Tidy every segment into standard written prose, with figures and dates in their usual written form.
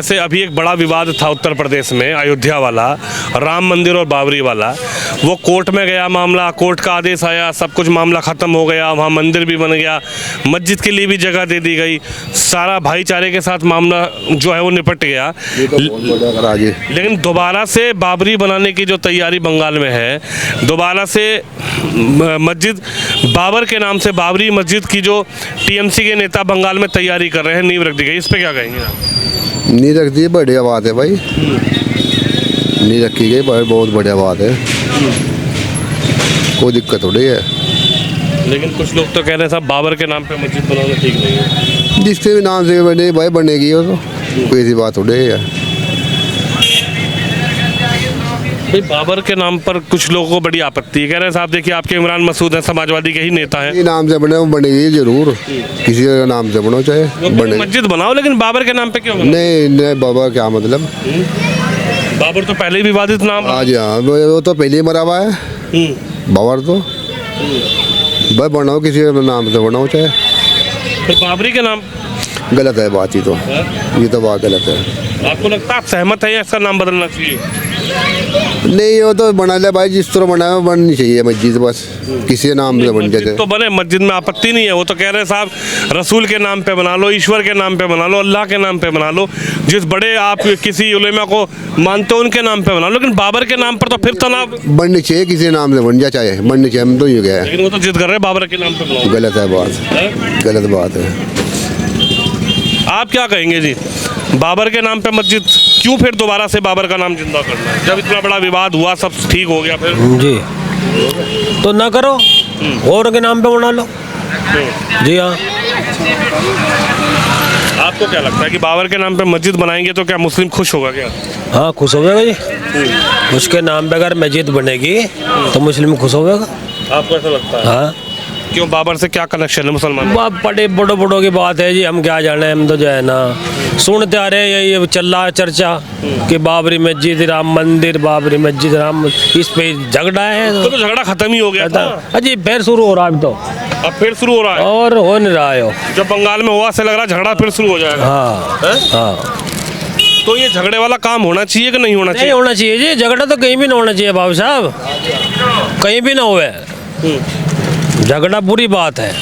ऐसे अभी एक बड़ा विवाद था उत्तर प्रदेश में, अयोध्या वाला, राम मंदिर और बाबरी वाला। वो कोर्ट में गया मामला, कोर्ट का आदेश आया, सब कुछ मामला ख़त्म हो गया, वहाँ मंदिर भी बन गया, मस्जिद के लिए भी जगह दे दी गई, सारा भाईचारे के साथ मामला जो है वो निपट गया। लेकिन दोबारा से बाबरी बनाने की जो तैयारी बंगाल में है, दोबारा से मस्जिद बाबर के नाम से बाबरी मस्जिद की जो टीएमसी के नेता बंगाल में तैयारी कर रहे हैं, नींव रख दी गई, इस पर क्या कहेंगे आप? नहीं रख दी, बढ़िया बात है भाई। नहीं रखी गई, बहुत बढ़िया बात है, कोई दिक्कत थोड़ी है। लेकिन कुछ लोग तो कह रहे हैं साहब बाबर के नाम पे मस्जिद बनाना ठीक नहीं है। जिसके भी नाम से बने भाई बनेगी, वो तो कोई ऐसी बात थोड़ी है। भाई बाबर के नाम पर कुछ लोगों को बड़ी आपत्ति है, कह रहे हैं साहब देखिए आपके इमरान मसूद हैं, समाजवादी के ही नेता हैं। नाम से बने वो बनेगी जरूर, किसी का नाम से बनो चाहे बने। मस्जिद बनाओ लेकिन बाबर के नाम पे क्यों? नहीं बाबा क्या मतलब, बाबर तो पहले ही विवादित नाम। आज हाँ वो तो पहले ही मरा हुआ है बाबर तो। भाई बनाओ किसी के नाम से बनाओ चाहे। फिर बाबरी के नाम गलत है बात ही तो, ये तो बात गलत है। आपको लगता है आप सहमत हैं या इसका नाम बदलना चाहिए? नहीं वो तो बना ले भाई, जिस तरह बना है बननी चाहिए मस्जिद, बस किसी के नाम से बन जाए तो बने, मस्जिद में आपत्ति नहीं है। वो तो कह रहे हैं साहब रसूल के नाम पे बना लो, ईश्वर के नाम पे बना लो, अल्लाह के नाम पे बना लो, जिस बड़े आप किसी उलेमा को मानते हो उनके नाम पे बना लो, लेकिन बाबर के नाम पर तो फिर तनाव बननी चाहिए, किसी के नाम से बन जाए चाहे बननी चाहिए। हम तो ये गया है, लेकिन वो तो जिद कर रहे हैं बाबर के नाम पे बनाओ। गलत है बात, गलत बात है। आप क्या कहेंगे जी, बाबर के नाम पे मस्जिद क्यों फिर दोबारा से बाबर का नाम जिंदा करना है? जब इतना बड़ा विवाद हुआ, सब ठीक हो गया, फिर जी तो ना करो और के नाम पे बना लो। जी हाँ। आपको क्या लगता है कि बाबर के नाम पे मस्जिद बनाएंगे तो क्या मुस्लिम खुश होगा क्या? हाँ खुश हो जाएगा जी। उसके नाम पे अगर मस्जिद बनेगी तो मुस्लिम खुश हो जाएगा। आपको ऐसा लगता है? हाँ। क्यों, बाबर से क्या कनेक्शन है मुसलमान? बाप बड़े बड़ों बड़ों की बात है जी, हम क्या जाने, हम तो जो है ना सुनते आ रहे हैं, ये चल रहा है चर्चा कि बाबरी मस्जिद राम मंदिर, बाबरी मस्जिद राम, इस पे झगड़ा है। तो झगड़ा खत्म ही हो गया था। अजी फिर शुरू हो रहा है, अब तो अब फिर शुरू हो रहा है और हो नहीं रहा है। जब बंगाल में हुआ से लग रहा है झगड़ा फिर शुरू हो जाएगा। हाँ हाँ। तो ये झगड़े वाला काम होना चाहिए कि नहीं होना चाहिए? नहीं होना चाहिए जी, झगड़ा तो कहीं भी ना होना चाहिए बाबू साहब, कहीं भी ना हुए झगड़ा, बुरी बात है।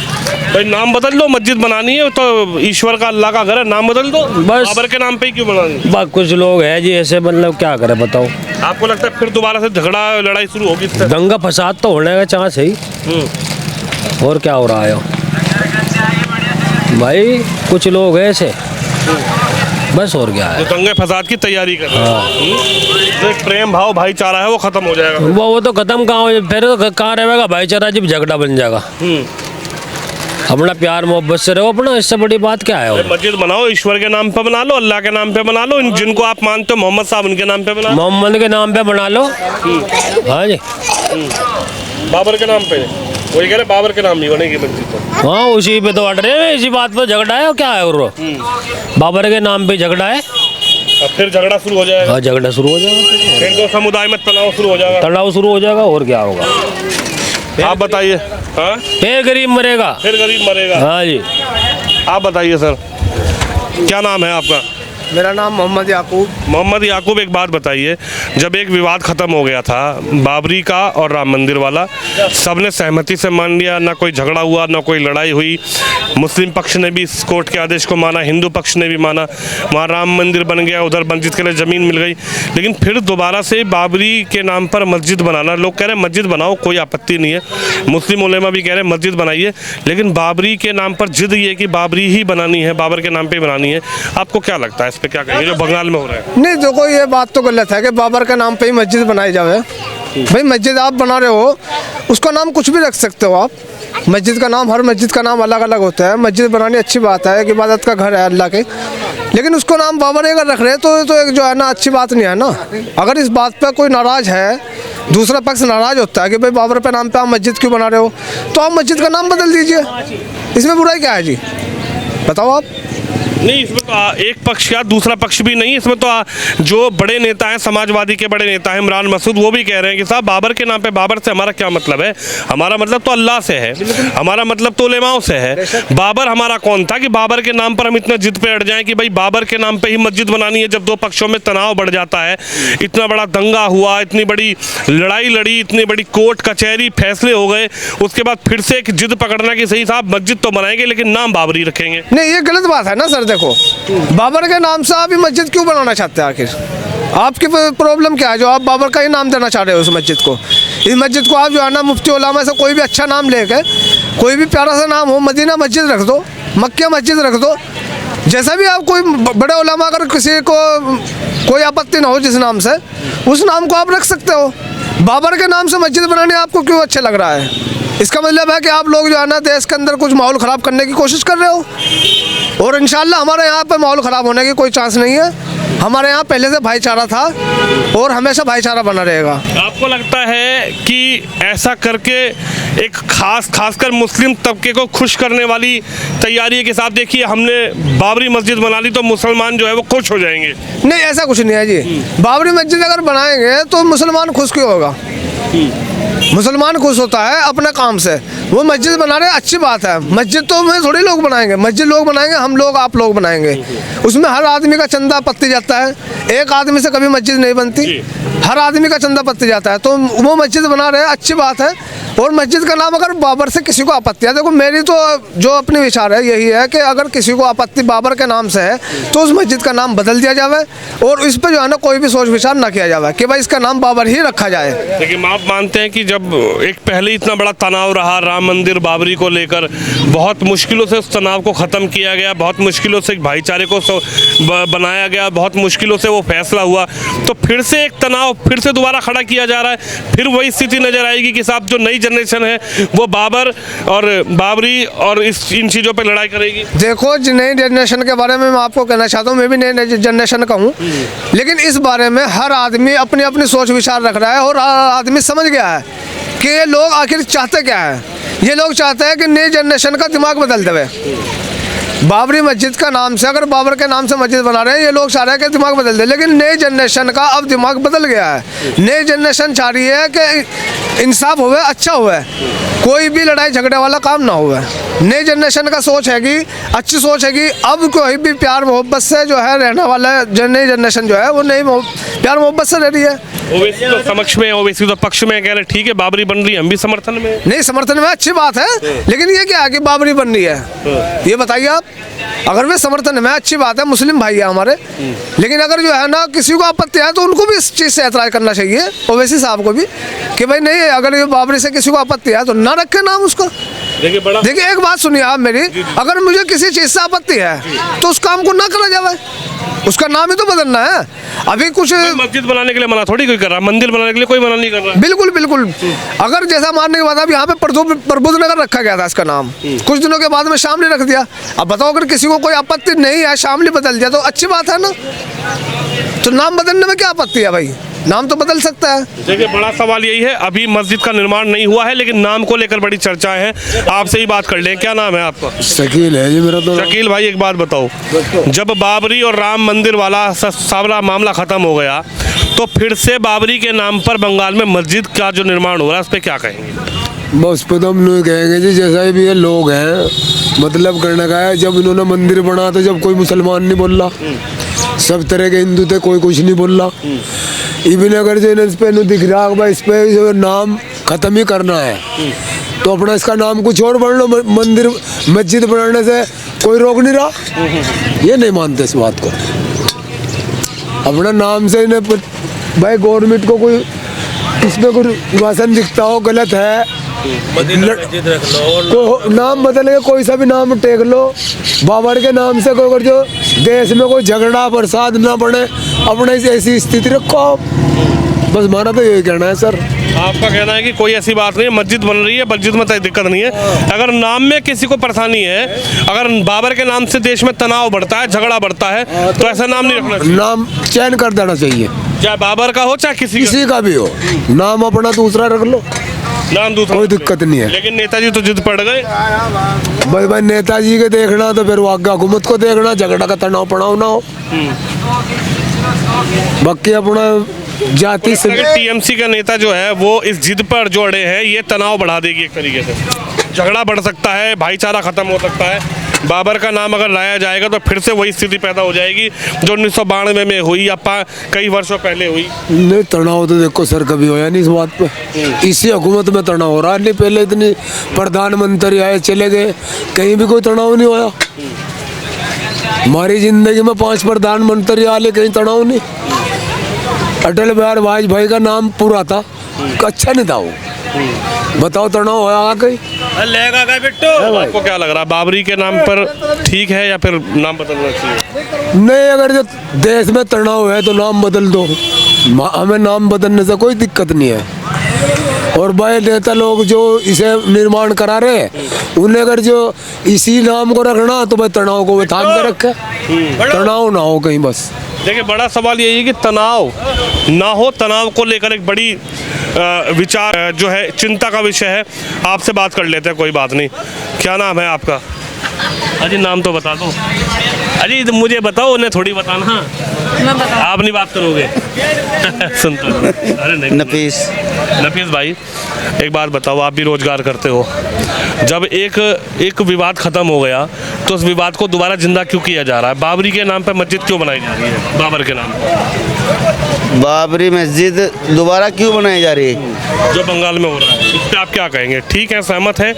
भाई नाम बदल दो, मस्जिद बनानी है तो ईश्वर का, अल्लाह का घर है, नाम बदल दो, बस। बाबर के नाम पे ही क्यों बनानी? बस कुछ लोग हैं जी ऐसे, मतलब क्या करें बताओ। आपको लगता है फिर दोबारा से झगड़ा लड़ाई शुरू होगी इससे? दंगा फसाद तो होने का चांस है। और क्या हो रहा है भाई, कुछ लोग हैं ऐसे, बस और क्या है। तो दंगे फसाद की तैयारी कर रहे हैं। जो एक प्रेम भाव भाईचारा है वो खत्म हो जाएगा। वो तो खत्म कहाँ हो, फिर तो कहाँ रहेगा भाईचारा जब झगड़ा बन जाएगा। अपना प्यार मोहब्बत से रहो अपना, इससे बड़ी बात क्या है। मस्जिद बनाओ, ईश्वर के नाम पे बना लो, अल्लाह के नाम पे बना लो, जिनको आप मानते हो मोहम्मद साहब उनके नाम पे बना लो, मोहम्मद के नाम पे बना लो। हाँ जी। बाबर के नाम पे वही कह रहे, बाबर के नाम नहीं बनेगी मस्जिद तो। हाँ उसी पे तो अड़ रहे हैं, इसी बात पे झगड़ा है और क्या है। और बाबर के नाम पे झगड़ा है, अब फिर झगड़ा शुरू हो जाएगा। हाँ झगड़ा शुरू हो जाएगा, फिर दो समुदाय में तनाव शुरू हो जाएगा, तनाव शुरू हो जाएगा, और क्या होगा। आप बताइए। हाँ फिर गरीब मरेगा, फिर गरीब मरेगा। हाँ जी। आप बताइए सर, क्या नाम है आपका? मेरा नाम मोहम्मद याकूब। मोहम्मद याकूब, एक बात बताइए, जब एक विवाद खत्म हो गया था बाबरी का और राम मंदिर वाला, सबने सहमति से मान लिया, ना कोई झगड़ा हुआ, ना कोई लड़ाई हुई, मुस्लिम पक्ष ने भी इस कोर्ट के आदेश को माना, हिंदू पक्ष ने भी माना, वहाँ राम मंदिर बन गया, उधर मस्जिद के लिए ज़मीन मिल गई। लेकिन फिर दोबारा से बाबरी के नाम पर मस्जिद बनाना, लोग कह रहे हैं मस्जिद बनाओ, कोई आपत्ति नहीं है, मुस्लिम उलेमा भी कह रहे हैं मस्जिद बनाइए, लेकिन बाबरी के नाम पर जिद ये कि बाबरी ही बनानी है, बाबर के नाम पर बनानी है। आपको क्या लगता है इस पर, क्या कहेंगे जो बंगाल में हो रहा है? नहीं देखो, ये बात तो गलत है कि बाबर के नाम पे ही मस्जिद बनाई जाए। भाई मस्जिद आप बना रहे हो, उसका नाम कुछ भी रख सकते हो आप। मस्जिद का नाम, हर मस्जिद का नाम अलग अलग होता है। मस्जिद बनानी अच्छी बात है, कि इबादत का घर है अल्लाह के, लेकिन उसको नाम बाबर अगर रख रहे हैं तो एक जो है ना अच्छी बात नहीं है ना। अगर इस बात पर कोई नाराज़ है, दूसरा पक्ष नाराज़ होता है कि भाई बाबर पे नाम पे आप मस्जिद क्यों बना रहे हो, तो आप मस्जिद का नाम बदल दीजिए, इसमें बुराई क्या है जी, बताओ आप। नहीं, इसमें तो एक पक्ष या दूसरा पक्ष भी नहीं, इसमें तो जो बड़े नेता हैं, समाजवादी के बड़े नेता हैं इमरान मसूद, वो भी कह रहे हैं कि साहब बाबर के नाम पे, बाबर से हमारा क्या मतलब है, हमारा मतलब तो अल्लाह से है, हमारा मतलब तो उलेमाओं से है। बाबर हमारा कौन था कि बाबर के नाम पर हम इतना जिद पे अड़ जाएं कि भाई बाबर के नाम पे ही मस्जिद बनानी है। जब दो पक्षों में तनाव बढ़ जाता है, इतना बड़ा दंगा हुआ, इतनी बड़ी लड़ाई लड़ी, इतनी बड़ी कोर्ट कचहरी फैसले हो गए, उसके बाद फिर से एक जिद पकड़ना कि सही साहब मस्जिद तो बनाएंगे लेकिन नाम बाबरी रखेंगे। नहीं, ये गलत बात है ना सर। देखो, बाबर के नाम से आप ये मस्जिद क्यों बनाना चाहते हैं? आखिर आपकी प्रॉब्लम क्या है जो आप बाबर का ही नाम देना चाह रहे हो उस मस्जिद को? इस मस्जिद को आप जो है ना मुफ्ती उलामा से कोई भी अच्छा नाम लेके, कोई भी प्यारा सा नाम हो, मदीना मस्जिद रख दो, मक्का मस्जिद रख दो, जैसा भी आप, कोई बड़े उलामा अगर किसी को कोई आपत्ति ना हो जिस नाम से, उस नाम को आप रख सकते हो। बाबर के नाम से मस्जिद बनाने आपको क्यों अच्छा लग रहा है? इसका मतलब है कि आप लोग जो है ना देश के अंदर कुछ माहौल ख़राब करने की कोशिश कर रहे हो। और इंशाल्लाह हमारे यहाँ पे माहौल ख़राब होने की कोई चांस नहीं है। हमारे यहाँ पहले से भाईचारा था और हमेशा भाईचारा बना रहेगा। आपको लगता है कि ऐसा करके एक खासकर मुस्लिम तबके को खुश करने वाली तैयारी है कि साहब देखिए हमने बाबरी मस्जिद बना ली तो मुसलमान जो है वो खुश हो जाएंगे? नहीं, ऐसा कुछ नहीं है जी। बाबरी मस्जिद अगर बनाएंगे तो मुसलमान खुश क्यों होगा? मुसलमान खुश होता है अपने काम से। वो मस्जिद बना रहे, अच्छी बात है। मस्जिद तो में थोड़ी लोग बनाएंगे, मस्जिद लोग बनाएंगे, हम लोग, आप लोग बनाएंगे। उसमें हर आदमी का चंदा पत्ती जाता है, एक आदमी से कभी मस्जिद नहीं बनती, हर आदमी का चंदा पत्ती जाता है। तो वो मस्जिद बना रहे, अच्छी बात है। और मस्जिद का नाम अगर बाबर से किसी को आपत्ति है, देखो मेरी तो जो अपनी विचार है यही है कि अगर किसी को आपत्ति बाबर के नाम से है तो उस मस्जिद का नाम बदल दिया जाए और इस पर जो है ना कोई भी सोच विचार ना किया जाए कि भाई इसका नाम बाबर ही रखा जाए। लेकिन आप मानते हैं कि जब एक पहले इतना बड़ा तनाव रहा राम मंदिर बाबरी को लेकर, बहुत मुश्किलों से उस तनाव को ख़त्म किया गया, बहुत मुश्किलों से एक भाईचारे को बनाया गया, बहुत मुश्किलों से वो फैसला हुआ, तो फिर से एक तनाव फिर से दोबारा खड़ा किया जा रहा है। फिर वही स्थिति नज़र आएगी कि साहब जो नई जनरेशन है वो बाबर और बाबरी और इन चीज़ों पे लड़ाई करेगी। देखो, नई जनरेशन के बारे में मैं आपको कहना चाहता हूँ, मैं भी नई जनरेशन का हूँ, लेकिन इस बारे में हर आदमी अपनी अपनी सोच विचार रख रहा है और हर आदमी समझ गया है कि ये लोग आखिर चाहते क्या है। ये लोग चाहते हैं कि नई जनरेशन का दिमाग बदल देवे। बाबरी मस्जिद का नाम से, अगर बाबर के नाम से मस्जिद बना रहे हैं, ये लोग चाह रहे हैं कि दिमाग बदल दे, लेकिन नई जनरेशन का अब दिमाग बदल गया है। नई जनरेशन चाह रही है कि इंसाफ होवे, अच्छा होवे, कोई भी लड़ाई झगड़े वाला काम ना होवे। नई जनरेशन का सोच है कि अच्छी सोच है कि अब कोई भी प्यार मोहब्बत से जो है रहने वाला नई जनरेशन जो है वो नई प्यार मोहब्बत से रह रही है। ओवैसी तो समक्ष में, ओवैसी तो पक्ष में कह रहे ठीक है बाबरी बन रही है, हम भी समर्थन में। नहीं, समर्थन में अच्छी बात है, लेकिन ये क्या है कि बाबरी बन रही है, ये बताइए आप। अगर वे समर्थन में अच्छी बात है, मुस्लिम भाई है हमारे, लेकिन अगर जो है ना किसी को आपत्ति है तो उनको भी इस चीज़ से ऐतराज़ करना चाहिए, ओवैसी साहब को भी, कि भाई नहीं, अगर ये बाबरी से किसी को आपत्ति है तो ना रखे नाम उसको। देखिए एक बात सुनिए आप मेरी, अगर मुझे किसी चीज़ से आपत्ति है तो उस काम को ना करा जाए, उसका नाम ही तो बदलना है। अभी कुछ मस्जिद बनाने के लिए मना थोड़ी कोई कर रहा, मंदिर बनाने के लिए कोई मना नहीं कर रहा। बिल्कुल बिल्कुल। अगर जैसा मानने के बाद अब यहाँ पे प्रबुद्ध नगर रखा गया था इसका नाम, कुछ दिनों के बाद में शामली रख दिया। अब बताओ अगर किसी को कोई आपत्ति नहीं है, शामली बदल दिया तो अच्छी बात है ना। तो नाम बदलने में क्या आपत्ति है भाई, नाम तो बदल सकता है। देखिए बड़ा सवाल यही है, अभी मस्जिद का निर्माण नहीं हुआ है लेकिन नाम को लेकर बड़ी चर्चाएं हैं। आपसे ही बात कर लें, क्या नाम है आपका? शकील है जी मेरा तो। शकील भाई एक बात बताओ, जब बाबरी और राम मंदिर वाला सारा मामला खत्म हो गया तो फिर से बाबरी के नाम पर बंगाल में मस्जिद का जो निर्माण हो रहा है उस पर क्या कहेंगे? बस पर तो हम लोग कहेंगे जी, जैसा भी ये लोग हैं मतलब करने का है। जब इन्होंने मंदिर बना तो जब कोई मुसलमान नहीं बोल रहा, सब तरह के हिंदू थे, कोई कुछ नहीं बोल रहा। इवन अगर जो इस पे दिख रहा है भाई इस पे जो नाम ख़त्म ही करना है तो अपना इसका नाम कुछ और बढ़ लो, मंदिर मस्जिद बनाने से कोई रोक नहीं रहा। ये नहीं मानते इस बात को, अपना नाम से इन्हें भाई गवर्नमेंट को कोई इसमें कोई वासन दिखता हो गलत है तो नाम बदल के कोई सा भी नाम टेक लो, बाबर के नाम से कोई जो देश में कोई झगड़ा प्रसाद ना बढ़े, अपने ऐसी स्थिति रखो। बस हमारा तो यही कहना है सर। आपका कहना है कि कोई ऐसी बात नहीं है, मस्जिद बन रही है, मस्जिद में कोई दिक्कत नहीं है। अगर नाम में किसी को परेशानी है, अगर बाबर के नाम से देश में तनाव बढ़ता है, झगड़ा बढ़ता है तो ऐसा नाम नहीं रखना चाहिए। नाम चयन कर देना चाहिए, चाहे बाबर का हो चाहे किसी का भी हो, नाम अपना दूसरा रख लो। नाम दूसरा कोई दिक्कत नहीं है। लेकिन नेताजी तो जिद पड़ गए। भाई नेताजी के देखना तो फिर वो आगे हुकूमत को देखना, झगड़ा का तनाव पड़ाव ना हो। बाकी अपना जाति से टीएमसी का नेता जो है वो इस जिद पर जो अड़े हैं, ये तनाव बढ़ा देगी एक तरीके से, झगड़ा बढ़ सकता है, भाईचारा खत्म हो सकता है। बाबर का नाम अगर लाया जाएगा तो फिर से वही स्थिति पैदा हो जाएगी जो 1992 में हुई या कई वर्षों पहले हुई। नहीं, तनाव तो देखो सर कभी होया नहीं इस बात पे। इसी हुकूमत में तनाव हो रहा है। नहीं पहले इतनी प्रधानमंत्री आए चले गए, कहीं भी कोई तनाव नहीं होया। हमारी जिंदगी में 5 प्रधानमंत्री आले, कहीं तनाव नहीं। अटल बिहारी वाजपेयी का नाम पूरा था, अच्छा नहीं था वो। बताओ तनाव होया कहीं? लेगा का बिट्टू। आपको क्या लग रहा है, बाबरी के नाम पर ठीक है या फिर नाम बदलना चाहिए? नहीं, अगर जो देश में तनाव है तो नाम बदल दो, हमें नाम बदलने से कोई दिक्कत नहीं है। और भाई नेता लोग जो इसे निर्माण करा रहे हैं, उन्हें अगर जो इसी नाम को रखना तो भाई तनाव को थाम के रखे, तनाव ना हो कहीं। बस देखिए, बड़ा सवाल यही है कि तनाव ना हो, तनाव को लेकर एक बड़ी विचार जो है चिंता का विषय है। आपसे बात कर लेते हैं, कोई बात नहीं। क्या नाम है आपका? अजी नाम तो बता दो। अजी मुझे बताओ, उन्हें थोड़ी बताना। आप नहीं बात करोगे? सुनता हूँ। अरे नहीं, नफीस भाई एक बात बताओ, आप भी रोजगार करते हो, जब एक विवाद खत्म हो गया तो उस विवाद को दोबारा जिंदा क्यों किया जा रहा है? बाबरी के नाम पर मस्जिद क्यों बनाई जा रही है? बाबर के नाम पर बाबरी मस्जिद दोबारा क्यों बनाई जा रही है? जो बंगाल में हो रहा है, इस पर आप क्या कहेंगे? ठीक है, सहमत है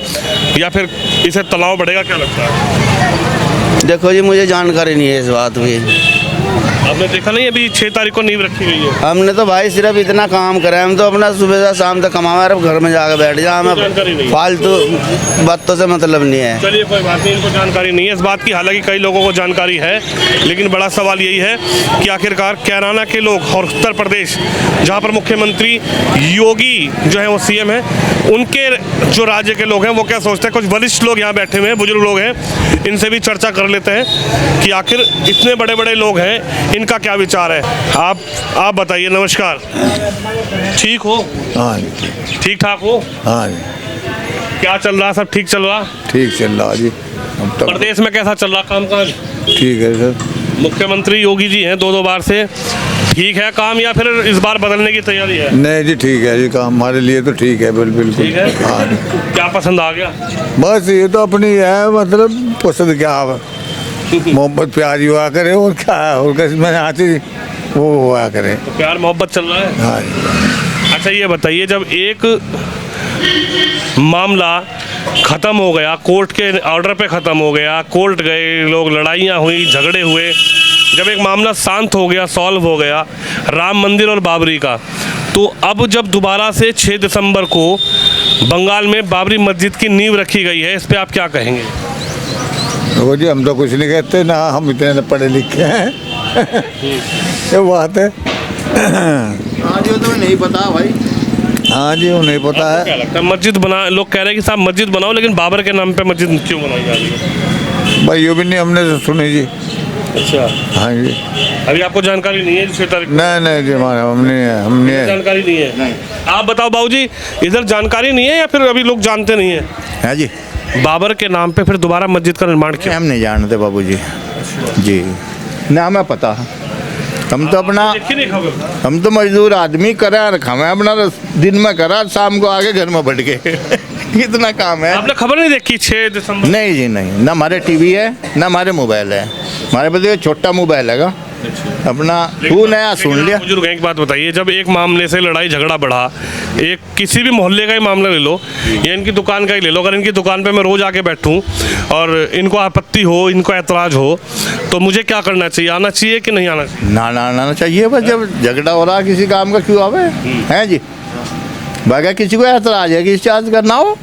या फिर इसे तनाव बढ़ेगा, क्या लगता है? देखो जी, मुझे जानकारी नहीं है इस बात की। आपने देखा नहीं अभी 6 तारीख को नींव रखी गई है? हमने तो भाई सिर्फ इतना काम करा है, हम तो अपना सुबह से शाम तक कमावा, अब घर में जाकर बैठ जा, जानकारी नहीं हमें फालतू बातों से मतलब नहीं है। चलिए कोई बात नहीं, इनको जानकारी नहीं है इस बात की। हालांकि कई लोगों को जानकारी है, लेकिन बड़ा सवाल यही है कि आखिरकार कैराना के लोग और उत्तर प्रदेश, जहाँ पर मुख्यमंत्री योगी जो है वो सीएम है, उनके जो राज्य के लोग हैं वो क्या सोचते हैं? कुछ वरिष्ठ लोग यहाँ बैठे हुए हैं, बुजुर्ग लोग हैं, इनसे भी चर्चा कर लेते हैं कि आखिर इतने बड़े बड़े लोग हैं, इनका क्या विचार है। आप बताइए। नमस्कार, ठीक हो? हाँ ठीक ठाक हो? हाँ क्या चल रहा? सब ठीक चल रहा? ठीक चल रहा जी। हम तक प्रदेश में कैसा चल रहा काम काज? ठीक है सर। मुख्यमंत्री योगी जी हैं 2 बार से, ठीक है काम या फिर इस बार बदलने की तैयारी है? नहीं जी, ठीक है जी, काम हमारे लिए तो ठीक है, बिल्कुल ठीक है। हाँ, क्या पसंद आ गया? बस ये तो अपनी है, मतलब पसंद क्या है, मोहब्बत प्यार हुआ करे और क्या है, और किसी में आती वो हुआ करे। तो प्यार मोहब्बत चल रहा है। हाँ जी। अच्छा ये बताइए, जब एक मामला ख़त्म हो गया, कोर्ट के ऑर्डर पे ख़त्म हो गया, कोर्ट गए लोग, लड़ाइयाँ हुई, झगड़े हुए, जब एक मामला शांत हो गया, सॉल्व हो गया राम मंदिर और बाबरी का, तो अब जब दोबारा से 6 दिसंबर को बंगाल में बाबरी मस्जिद की नींव रखी गई है, इस पर आप क्या कहेंगे? वो जी हम तो कुछ नहीं कहते ना, हम इतने पढ़े लिखे हैं। ये बात है। हाँ जी, तो नहीं पता भाई। हाँ जी, वो नहीं पता है। क्या लगता है मस्जिद बना, लोग कह रहे हैं कि साहब मस्जिद बनाओ, लेकिन बाबर के नाम पे मस्जिद क्यों बनाई जा रही है? भाई ये भी नहीं हमने तो सुनी जी। अच्छा, हाँ जी। अभी आपको जानकारी नहीं है 6 तारीख? नहीं जी, हमारा हमने जानकारी नहीं है। आप बताओ बाबूजी, इधर जानकारी नहीं है या फिर अभी लोग जानते नहीं है? हाँ जी, बाबर के नाम पे फिर दोबारा मस्जिद का निर्माण क्यों? हम नहीं जानते बाबूजी जी, ना हमें पता। हम तो अपना, देखिए नहीं खबर। हम तो मजदूर आदमी करा रखा, मैं अपना दिन में करा, शाम को आगे घर में बैठ के इतना काम है। आपने खबर नहीं देखी 6 दिसंबर? नहीं जी नहीं, ना हमारे टीवी है ना हमारे मोबाइल है, हमारे पास एक छोटा मोबाइल है अपना, तू नया सुन लिया। बुजुर्ग एक बात बताइए, जब एक मामले से लड़ाई झगड़ा बढ़ा, एक किसी भी मोहल्ले का ही मामला ले लो या इनकी दुकान का ही ले लो, अगर इनकी दुकान पे मैं रोज आके बैठूं और इनको आपत्ति हो, इनको ऐतराज हो, तो मुझे क्या करना चाहिए? आना चाहिए कि नहीं आना चाहिए? ना ना आना चाहिए, बस जब झगड़ा हो रहा किसी काम का क्यों आवे हैं जी, बाकी किसी को ऐतराज है कि इस चार्ज करना हो।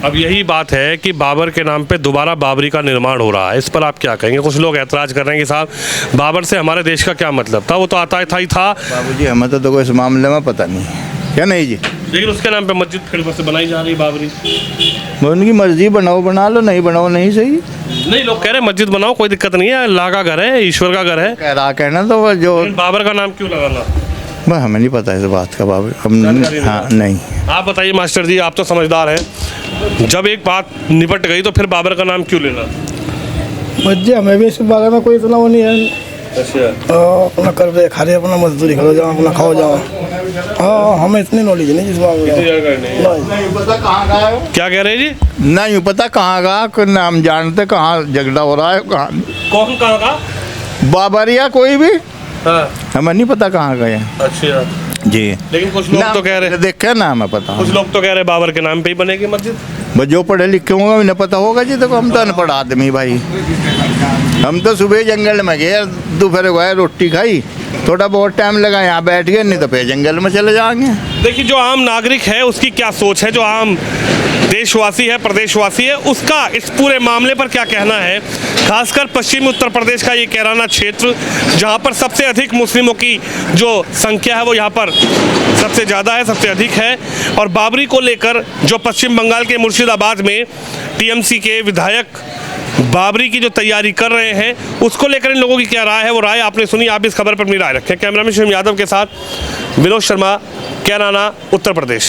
अब यही बात है कि बाबर के नाम पे दोबारा बाबरी का निर्माण हो रहा है, इस पर आप क्या कहेंगे? कुछ लोग ऐतराज कर रहे हैं कि साहब बाबर से हमारे देश का क्या मतलब था, वो तो आता था ही था। बाबूजी हमें तो कोई इस मामले में पता नहीं है, क्या नहीं जी, लेकिन उसके नाम पे मस्जिद फिर से बनाई जा रही बाबरी। उनकी मर्जी, बनाओ बना लो, नहीं बनाओ नहीं सही। नहीं, लोग कह रहे हैं मस्जिद बनाओ, कोई दिक्कत नहीं है, अल्लाह का घर है, ईश्वर का घर है। कह रहा कहना तो वो जो लेकिन बाबर का नाम क्यों लगाना? वह हमें नहीं पता इस बात का बाबू हम जानकारी नहीं हाँ है। नहीं। आप बताइए मास्टर जी, आप तो समझदार हैं, जब एक बात निपट गई तो फिर बाबर का नाम क्यों लेना? मस्जिद हमें भी इस बारे में कोई इतना वो नहीं है। अच्छा, अपना कर रहे खा रहे, अपना मजदूरी करो जाओ, अपना खाओ जाओ। हाँ, हमें इतनी नॉलेज नहीं जिस बात में। नहीं पता कहाँ का है, क्या कह रहे हैं जी? नहीं पता कहाँ का, कोई नाम जानते कहाँ झगड़ा हो रहा है, कहाँ कौन कहाँ का? बाबरिया कोई भी हाँ, हमें नहीं पता कहाँ गए। अच्छा, जी लेकिन कुछ लोग तो कह रहे, देखे ना हमें पता, कुछ लोग तो कह रहे बाबर के नाम पे ही बनेगी मस्जिद। बस जो पढ़े लिखे होंगे उन्हें पता होगा जी। देखो हम तो अनपढ़ आदमी भाई, हम तो सुबह जंगल में गए, दोपहर को आए, रोटी खाई, थोड़ा बहुत टाइम लगा यहाँ बैठ गए, नहीं तो फिर जंगल में चले जाएंगे। देखिए, जो आम नागरिक है उसकी क्या सोच है, जो आम देशवासी है, प्रदेशवासी है, उसका इस पूरे मामले पर क्या कहना है। खासकर पश्चिमी उत्तर प्रदेश का ये कैराना क्षेत्र, जहाँ पर सबसे अधिक मुस्लिमों की जो संख्या है वो यहाँ पर सबसे ज़्यादा है, सबसे अधिक है। और बाबरी को लेकर जो पश्चिम बंगाल के मुर्शिदाबाद में टीएमसी के विधायक बाबरी की जो तैयारी कर रहे हैं, उसको लेकर इन लोगों की क्या राय है, वो राय आपने सुनी। आप इस खबर पर अपनी राय रखें। कैमरामैन शिवम यादव के साथ विनोद शर्मा, कैराना, उत्तर प्रदेश।